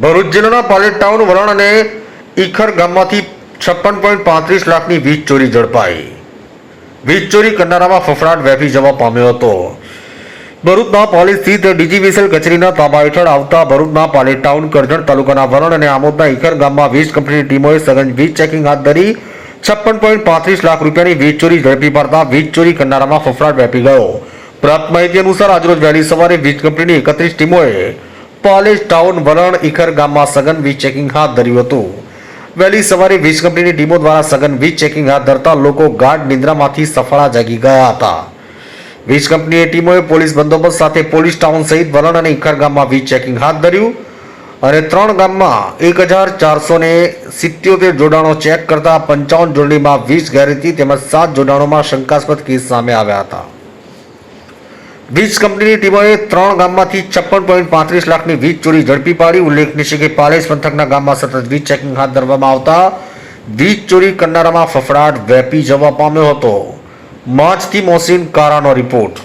ભરૂચ જિલ્લાના પાલેટ ટાઉન વલણ અને ઈખર ગામમાંથી 56.35 લાખની વીજ ચોરી ઝડપાઈ। વીજ ચોરી કરનારામાં ફફડાટ વ્યાપી જવા પામ્યો હતો। ભરૂચના પાલેટ સ્થિત ડીજીવીસીએલ કચેરીના તાબા હેઠળ આવતા ભરૂચના પાલેટ ટાઉન, કરજણ તાલુકાના વલણ અને આમોદના ઈખર ગામમાં વીજ કંપનીની ટીમોએ સઘન વીજ ચેકિંગ હાથ ધરી 56.35 લાખ રૂપિયાની વીજ ચોરી ઝડપી પાડતા વીજ ચોરી કરનારામાં ફફડાટ વ્યાપી ગયો। પ્રાપ્ત માહિતી અનુસાર આજરોજ વહેલી સવારે વીજ કંપનીની 31 ટીમોએ પાલેટ ટાઉન વલણ ઈખર ગામમાં સઘન વીજ ચેકિંગ હાથ ધર્યું હતું। વહેલી સવારે વીજ કંપનીની ટીમો દ્વારા સઘન વીજ ચેકિંગ હાથ ધરતા લોકો ગાઢ નિંદ્રામાંથી સફળા જાગી ગયા હતા। વીજ કંપનીની ટીમોએ પોલીસ બંદોબસ્ત સાથે પોલીસ ટાઉન સહિત વલણ અને ઈખર ગામમાં વીજ ચેકિંગ હાથ ધર્યું અને 3 ગામમાં 1477 જોડાણો ચેક કરતા 55 જોડણીમાં વીજ ગેરરીતિ તેમજ 7 જોડાણોમાં શંકાસ્પદ કેસ સામે આવ્યા હતા। વીજ કંપનીની ટીમોએ 3 ગામમાંથી 56.35 લાખની વીજ ચોરી ઝડપી પાડી। ઉલ્લેખનીય છે કે પાલેજ પંથકના ગામમાં સતત વીજ ચેકિંગ હાથ ધરવામાં આવતા વીજ ચોરી કરનારામાં ફફડાટ વ્યાપી જવા પામ્યો હતો। માજથી મોહસિન કારાનો રિપોર્ટ।